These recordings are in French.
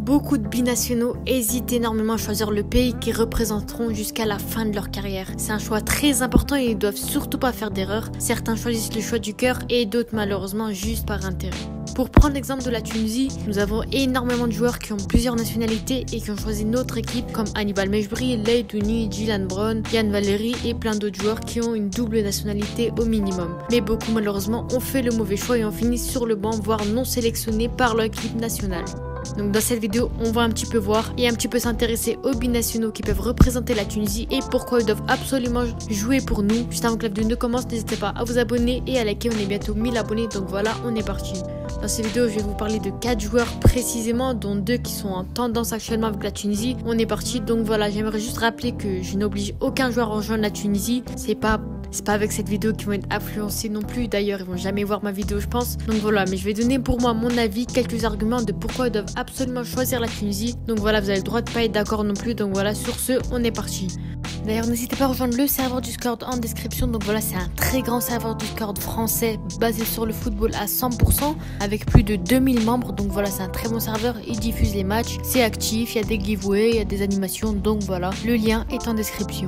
Beaucoup de binationaux hésitent énormément à choisir le pays qu'ils représenteront jusqu'à la fin de leur carrière. C'est un choix très important et ils doivent surtout pas faire d'erreur. Certains choisissent le choix du cœur et d'autres malheureusement juste par intérêt. Pour prendre l'exemple de la Tunisie, nous avons énormément de joueurs qui ont plusieurs nationalités et qui ont choisi notre équipe comme Hannibal Mejbri, Leidouni, Dylan Brown, Yann Valeri et plein d'autres joueurs qui ont une double nationalité au minimum. Mais beaucoup malheureusement ont fait le mauvais choix et ont fini sur le banc, voire non sélectionnés par leur équipe nationale. Donc dans cette vidéo, on va un petit peu voir et un petit peu s'intéresser aux binationaux qui peuvent représenter la Tunisie et pourquoi ils doivent absolument jouer pour nous. Juste avant que la vidéo ne commence, n'hésitez pas à vous abonner et à liker, on est bientôt 1000 abonnés, donc voilà, on est parti. Dans cette vidéo, je vais vous parler de 4 joueurs précisément, dont 2 qui sont en tendance actuellement avec la Tunisie. On est parti, donc voilà, j'aimerais juste rappeler que je n'oblige aucun joueur à rejoindre la Tunisie. C'est pas avec cette vidéo qu'ils vont être influencés non plus. D'ailleurs, ils vont jamais voir ma vidéo, je pense. Donc voilà, mais je vais donner pour moi mon avis, quelques arguments de pourquoi ils doivent absolument choisir la Tunisie. Donc voilà, vous avez le droit de pas être d'accord non plus. Donc voilà, sur ce, on est parti. D'ailleurs, n'hésitez pas à rejoindre le serveur Discord en description. Donc voilà, c'est un très grand serveur Discord français basé sur le football à 100% avec plus de 2000 membres. Donc voilà, c'est un très bon serveur. Il diffuse les matchs, c'est actif, il y a des giveaways, il y a des animations. Donc voilà, le lien est en description.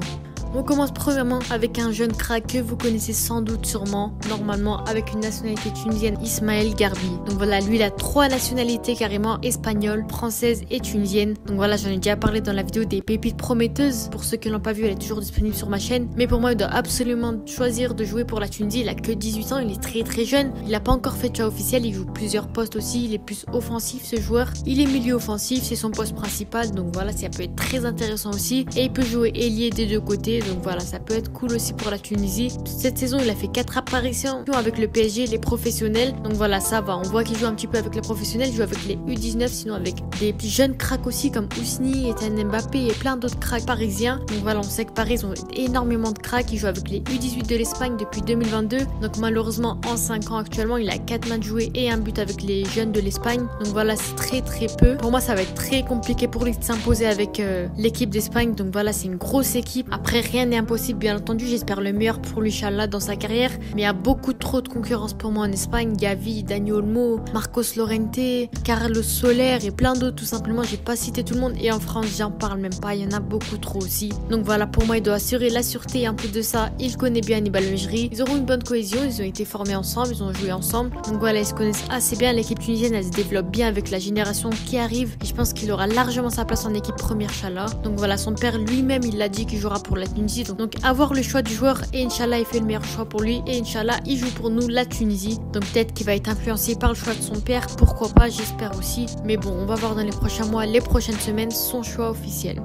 On commence premièrement avec un jeune crack que vous connaissez sans doute sûrement, normalement avec une nationalité tunisienne, Ismaël Garbi. Donc voilà, lui il a 3 nationalités carrément, espagnole, française et tunisienne. Donc voilà, j'en ai déjà parlé dans la vidéo des pépites prometteuses. Pour ceux qui ne l'ont pas vu, elle est toujours disponible sur ma chaîne. Mais pour moi, il doit absolument choisir de jouer pour la Tunisie. Il a que 18 ans, il est très jeune. Il n'a pas encore fait de choix officiel, il joue plusieurs postes aussi. Il est plus offensif ce joueur. Il est milieu offensif, c'est son poste principal. Donc voilà, ça peut être très intéressant aussi. Et il peut jouer ailier des deux côtés. Donc voilà, ça peut être cool aussi pour la Tunisie. Cette saison, il a fait 4 apparitions avec le PSG, les professionnels. Donc voilà, ça va. On voit qu'il joue un petit peu avec les professionnels. Il joue avec les U19, sinon avec des petits jeunes cracks aussi comme Ousni, Etienne Mbappé et plein d'autres cracks parisiens. Donc voilà, on sait que Paris, ils ont énormément de cracks. Il joue avec les U18 de l'Espagne depuis 2022. Donc malheureusement, en 5 ans actuellement, il a 4 matchs joués et un but avec les jeunes de l'Espagne. Donc voilà, c'est très peu. Pour moi, ça va être très compliqué pour lui de s'imposer avec l'équipe d'Espagne. Donc voilà, c'est une grosse équipe. Après, rien n'est impossible, bien entendu. J'espère le meilleur pour lui, Inch'Allah, dans sa carrière. Mais il y a beaucoup trop de concurrence pour moi en Espagne. Gavi, Dani Olmo, Marcos Llorente, Carlos Soler et plein d'autres, tout simplement. J'ai pas cité tout le monde. Et en France, j'en parle même pas. Il y en a beaucoup trop aussi. Donc voilà, pour moi, il doit assurer la sûreté. Et en plus de ça, il connaît bien Hannibal Mejbri. Ils auront une bonne cohésion. Ils ont été formés ensemble. Ils ont joué ensemble. Donc voilà, ils se connaissent assez bien. L'équipe tunisienne, elle se développe bien avec la génération qui arrive. Et je pense qu'il aura largement sa place en équipe première, Inch'Allah. Donc voilà, son père lui-même, il l'a dit qu'il jouera pour la Tunisie. Donc avoir le choix du joueur et Inch'Allah, il fait le meilleur choix pour lui. Et Inch'Allah, il joue pour nous la Tunisie. Donc peut-être qu'il va être influencé par le choix de son père. Pourquoi pas, j'espère aussi. Mais bon, on va voir dans les prochains mois, les prochaines semaines, son choix officiel.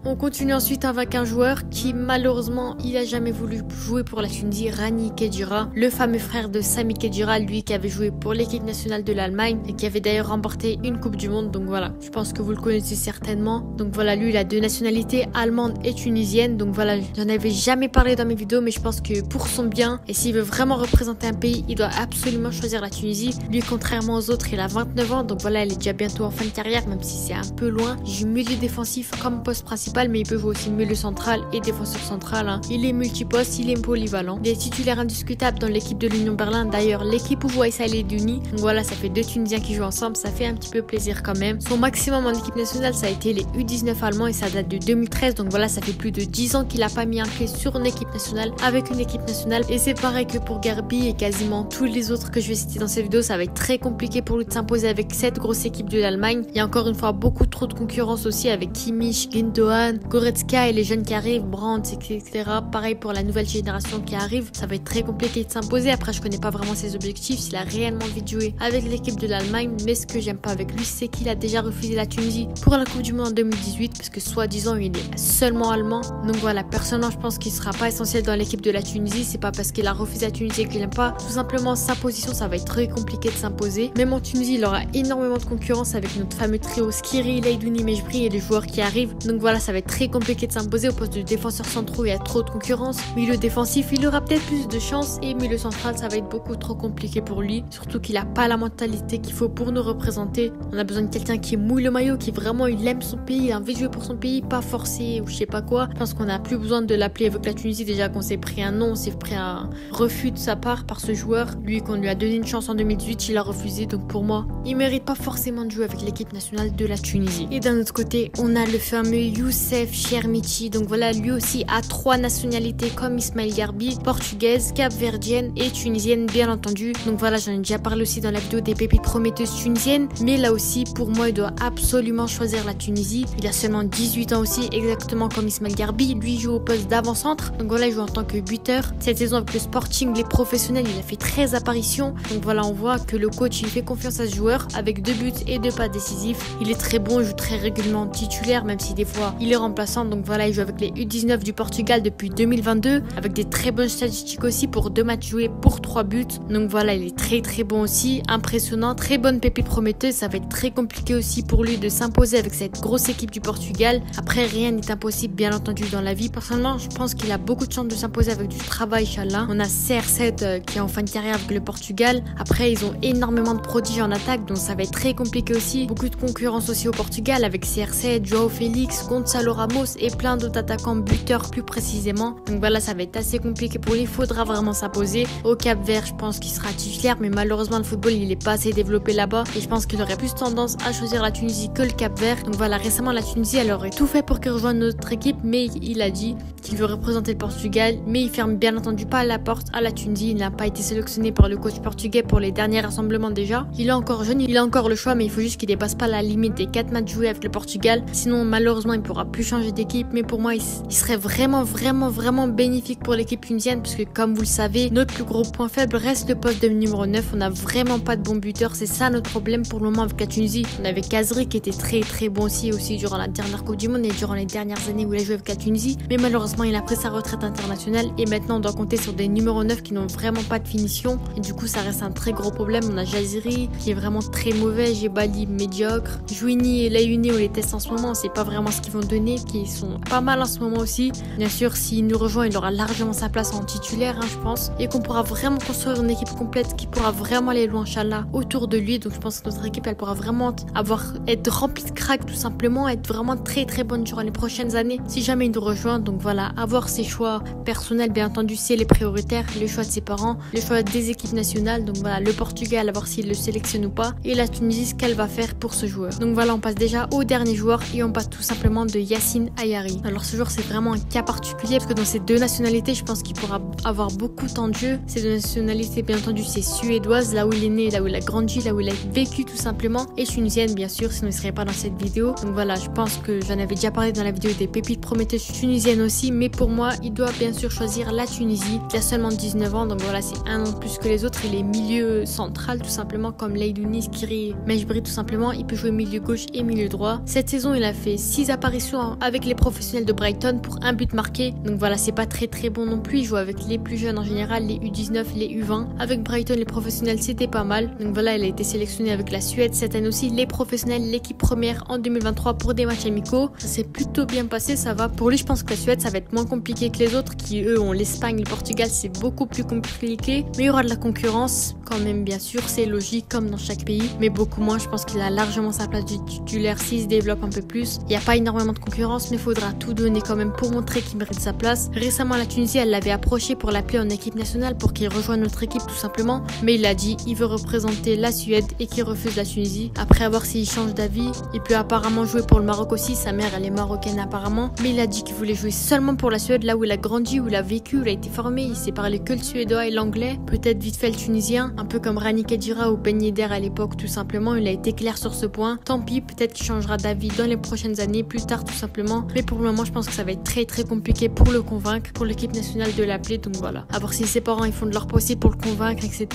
On continue ensuite avec un joueur qui malheureusement il a jamais voulu jouer pour la Tunisie, Rani Kedira, le fameux frère de Sami Kedira, lui qui avait joué pour l'équipe nationale de l'Allemagne et qui avait d'ailleurs remporté une Coupe du Monde. Donc voilà, je pense que vous le connaissez certainement. Donc voilà, lui il a 2 nationalités, allemande et tunisienne. Donc voilà, j'en avais jamais parlé dans mes vidéos, mais je pense que pour son bien et s'il veut vraiment représenter un pays, il doit absolument choisir la Tunisie. Lui, contrairement aux autres, il a 29 ans, donc voilà, il est déjà bientôt en fin de carrière, même si c'est un peu loin. Il joue milieu défensif comme poste principal, mais il peut jouer aussi milieu central et défenseur central. Il est multiposte, il est polyvalent. Il est titulaire indiscutable dans l'équipe de l'Union Berlin. D'ailleurs, l'équipe où joue Aïssa Leidouni. Donc voilà, ça fait 2 Tunisiens qui jouent ensemble. Ça fait un petit peu plaisir quand même. Son maximum en équipe nationale, ça a été les U19 allemands et ça date de 2013. Donc voilà, ça fait plus de 10 ans qu'il a pas mis un pied sur une équipe nationale avec une équipe nationale. Et c'est pareil que pour Garbi et quasiment tous les autres que je vais citer dans cette vidéo. Ça va être très compliqué pour lui de s'imposer avec cette grosse équipe de l'Allemagne. Il y a encore une fois beaucoup trop de concurrence aussi avec Kimmich, Gundogan, Goretzka et les jeunes qui arrivent, Brandt, etc. Pareil pour la nouvelle génération qui arrive, ça va être très compliqué de s'imposer. Après, je connais pas vraiment ses objectifs, s'il a réellement envie de jouer avec l'équipe de l'Allemagne, mais ce que j'aime pas avec lui, c'est qu'il a déjà refusé la Tunisie pour la Coupe du Monde en 2018, parce que soi-disant, il est seulement allemand. Donc voilà, personnellement, je pense qu'il sera pas essentiel dans l'équipe de la Tunisie. C'est pas parce qu'il a refusé la Tunisie qu'il aime pas. Tout simplement, sa position, ça va être très compliqué de s'imposer. Même en Tunisie, il aura énormément de concurrence avec notre fameux trio Skiri, Leidouni, Mejbri et les joueurs qui arrivent. Donc voilà, ça va ça va être très compliqué de s'imposer au poste de défenseur centraux, il y a trop de concurrence. Milieu défensif, il aura peut-être plus de chance et milieu central, ça va être beaucoup trop compliqué pour lui, surtout qu'il a pas la mentalité qu'il faut pour nous représenter. On a besoin de quelqu'un qui mouille le maillot, qui vraiment il aime son pays, il a envie de jouer pour son pays, pas forcé ou je sais pas quoi. Je pense qu'on a plus besoin de l'appeler avec la Tunisie, déjà qu'on s'est pris un non, on s'est pris un refus de sa part par ce joueur. Lui qu'on lui a donné une chance en 2018, il a refusé, donc pour moi, il mérite pas forcément de jouer avec l'équipe nationale de la Tunisie. Et d'un autre côté, on a le fameux Youssef Chermiti, donc voilà, lui aussi a 3 nationalités comme Ismaël Garbi, portugaise, capverdienne et tunisienne bien entendu. Donc voilà, j'en ai déjà parlé aussi dans la vidéo des pépites prometteuses tunisiennes, mais là aussi pour moi il doit absolument choisir la Tunisie. Il a seulement 18 ans aussi, exactement comme Ismaël Garbi, lui joue au poste d'avant-centre, donc voilà, il joue en tant que buteur. Cette saison avec le Sporting, les professionnels, il a fait 13 apparitions, donc voilà, on voit que le coach il fait confiance à ce joueur avec 2 buts et 2 passes décisifs. Il est très bon, il joue très régulièrement titulaire, même si des fois il est remplaçant, donc voilà, il joue avec les U19 du Portugal depuis 2022, avec des très bonnes statistiques aussi pour 2 matchs joués pour 3 buts, donc voilà, il est très bon aussi, impressionnant, très bonne pépite prometteuse. Ça va être très compliqué aussi pour lui de s'imposer avec cette grosse équipe du Portugal. Après, rien n'est impossible bien entendu dans la vie. Personnellement, je pense qu'il a beaucoup de chance de s'imposer avec du travail, Inch'Allah. On a CR7 qui est en fin de carrière avec le Portugal. Après, ils ont énormément de prodiges en attaque, donc ça va être très compliqué aussi. Beaucoup de concurrence aussi au Portugal avec CR7, Joao Félix, Gonçalo Ramos et plein d'autres attaquants buteurs plus précisément. Donc voilà, ça va être assez compliqué pour lui. Il faudra vraiment s'imposer. Au Cap-Vert, je pense qu'il sera titulaire, mais malheureusement le football il est pas assez développé là-bas et je pense qu'il aurait plus tendance à choisir la Tunisie que le Cap-Vert. Donc voilà, récemment la Tunisie elle aurait tout fait pour qu'il rejoigne notre équipe, mais il a dit qu'il veut représenter le Portugal, mais il ferme bien entendu pas la porte à la Tunisie. Il n'a pas été sélectionné par le coach portugais pour les derniers rassemblements déjà. Il est encore jeune, il a encore le choix, mais il faut juste qu'il dépasse pas la limite des 4 matchs joués avec le Portugal, sinon malheureusement il pourra plus changer d'équipe. Mais pour moi il serait vraiment bénéfique pour l'équipe tunisienne, parce que comme vous le savez, notre plus gros point faible reste le poste de numéro 9. On n'a vraiment pas de bon buteur, c'est ça notre problème pour le moment avec la Tunisie. On avait Kazri qui était très bon aussi durant la dernière Coupe du Monde et durant les dernières années où il a joué avec la Tunisie, mais malheureusement il a pris sa retraite internationale et maintenant on doit compter sur des numéros 9 qui n'ont vraiment pas de finition et du coup ça reste un très gros problème. On a Jaziri qui est vraiment très mauvais, Jebali médiocre, Jouini et Layouni on les teste en ce moment, on sait pas vraiment ce qu'ils vont donner, qui sont pas mal en ce moment aussi. Bien sûr s'il nous rejoint il aura largement sa place en titulaire je pense, et qu'on pourra vraiment construire une équipe complète qui pourra vraiment aller loin Inch'Allah autour de lui. Donc je pense que notre équipe elle pourra vraiment être remplie de cracks tout simplement, être vraiment très bonne durant les prochaines années si jamais il nous rejoint. Donc voilà, avoir ses choix personnels bien entendu c'est les prioritaires, le choix de ses parents, le choix des équipes nationales. Donc voilà, le Portugal à voir s'il le sélectionne ou pas, et la Tunisie ce qu'elle va faire pour ce joueur. Donc voilà, on passe déjà au dernier joueur et on passe tout simplement de Yacine Ayari. Alors ce joueur c'est vraiment un cas particulier parce que dans ces 2 nationalités je pense qu'il pourra avoir beaucoup de temps de jeu. Ces 2 nationalités bien entendu c'est suédoise, là où il est né, là où il a grandi, là où il a vécu tout simplement, et tunisienne bien sûr, sinon il serait pas dans cette vidéo. Donc voilà, je pense que j'en avais déjà parlé dans la vidéo des pépites prometteuses tunisiennes aussi, mais pour moi il doit bien sûr choisir la Tunisie. Il a seulement 19 ans, donc voilà, c'est un an de plus que les autres. Il est milieu central tout simplement comme Leidouni, Skiri, Mejbri tout simplement. Il peut jouer milieu gauche et milieu droit. Cette saison il a fait 6 apparitions avec les professionnels de Brighton pour 1 but marqué, donc voilà, c'est pas très bon non plus. Il joue avec les plus jeunes en général, les U19, les U20. Avec Brighton les professionnels c'était pas mal, donc voilà, il a été sélectionné avec la Suède cette année aussi, les professionnels, l'équipe première en 2023 pour des matchs amicaux. Ça s'est plutôt bien passé, ça va. Pour lui je pense que la Suède ça va être moins compliqué que les autres qui eux ont l'Espagne, le Portugal, c'est beaucoup plus compliqué, mais il y aura de la concurrence quand même bien sûr, c'est logique comme dans chaque pays, mais beaucoup moins. Je pense qu'il a largement sa place du titulaire s'il se développe un peu plus. Il n'y a pas énormément de concurrence, mais il faudra tout donner quand même pour montrer qu'il mérite sa place. Récemment la Tunisie elle l'avait approché pour l'appeler en équipe nationale pour qu'il rejoigne notre équipe tout simplement, mais il a dit il veut représenter la Suède et qu'il refuse la Tunisie. Après, à voir s'il change d'avis. Il peut apparemment jouer pour le Maroc aussi, sa mère elle est marocaine apparemment, mais il a dit qu'il voulait jouer seulement pour la Suède, là où il a grandi, où il a vécu, où il a été formé. Il sait parler que le suédois et l'anglais, peut-être vite fait le tunisien, un peu comme Rani Kedira ou Ben Yedder à l'époque tout simplement. Il a été clair sur ce point, tant pis, peut-être qu'il changera d'avis dans les prochaines années, plus tard tout simplement, mais pour le moment je pense que ça va être très compliqué pour le convaincre, pour l'équipe nationale de l'appeler. Donc voilà, à voir si ses parents ils font de leur possible pour le convaincre, etc.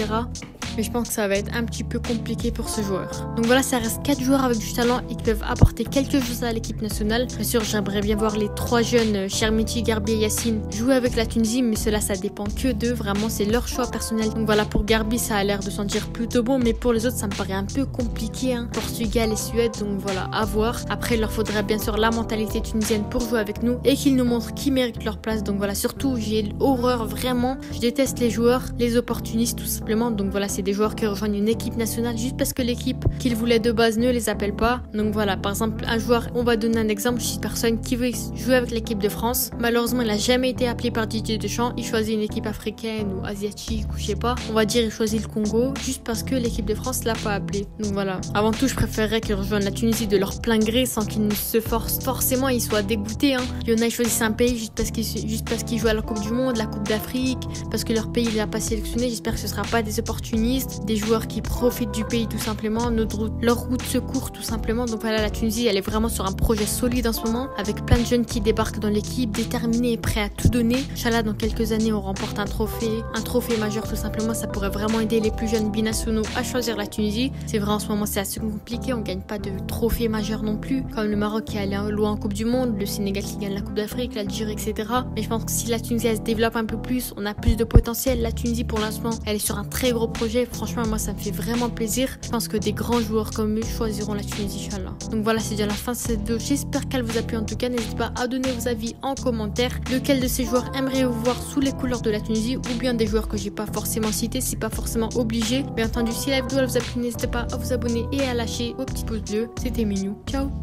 Mais je pense que ça va être un petit peu compliqué pour ce joueur. Donc voilà, ça reste 4 joueurs avec du talent et qui peuvent apporter quelque chose à l'équipe nationale. Bien sûr, j'aimerais bien voir les 3 jeunes, Chermiti, Garbi et Yacine, jouer avec la Tunisie, mais cela ça dépend que d'eux, vraiment c'est leur choix personnel. Donc voilà, pour Garbi ça a l'air de sentir plutôt bon, mais pour les autres ça me paraît un peu compliqué, Portugal et Suède, donc voilà, à voir. Après il leur faudrait bien sûr la mentalité mentalité tunisienne pour jouer avec nous et qu'ils nous montrent qui mérite leur place. Donc voilà, surtout j'ai horreur vraiment, je déteste les joueurs, les opportunistes tout simplement. Donc voilà, c'est des joueurs qui rejoignent une équipe nationale juste parce que l'équipe qu'ils voulaient de base ne les appelle pas. Donc voilà, par exemple un joueur, on va donner un exemple, une personne qui veut jouer avec l'équipe de France, malheureusement il a jamais été appelé par Didier Deschamps, il choisit une équipe africaine ou asiatique ou je sais pas, on va dire il choisit le Congo juste parce que l'équipe de France l'a pas appelé. Donc voilà, avant tout je préférerais qu'ils rejoignent la Tunisie de leur plein gré sans qu'ils ne se forcent forcément, ils soient dégoûtés. Il y en a, ils choisissent un pays juste parce qu'ils jouent à la Coupe du Monde, la Coupe d'Afrique, parce que leur pays l'a pas sélectionné. J'espère que ce sera pas des opportunistes, des joueurs qui profitent du pays tout simplement. Leur route se court tout simplement. Donc voilà, la Tunisie elle est vraiment sur un projet solide en ce moment, avec plein de jeunes qui débarquent dans l'équipe, déterminés et prêts à tout donner. Inch'Allah, dans quelques années on remporte un trophée majeur tout simplement. Ça pourrait vraiment aider les plus jeunes binationaux à choisir la Tunisie. C'est vrai, en ce moment c'est assez compliqué, on gagne pas de trophée majeur non plus, comme le Maroc qui est allé loin en Coupe du Monde, le Sénégal qui gagne la Coupe d'Afrique, l'Algérie, etc. Mais je pense que si la Tunisie elle se développe un peu plus, on a plus de potentiel. La Tunisie pour l'instant elle est sur un très gros projet, franchement moi ça me fait vraiment plaisir. Je pense que des grands joueurs comme eux choisiront la Tunisie, Inch'Allah. Donc voilà, c'est déjà la fin de cette vidéo, j'espère qu'elle vous a plu. En tout cas n'hésitez pas à donner vos avis en commentaire, lequel de ces joueurs aimeriez-vous voir sous les couleurs de la Tunisie, ou bien des joueurs que j'ai pas forcément cités, c'est pas forcément obligé. Bien entendu, si la vidéo elle vous a plu, n'hésitez pas à vous abonner et à lâcher vos petits pouces bleus. C'était Minou, ciao.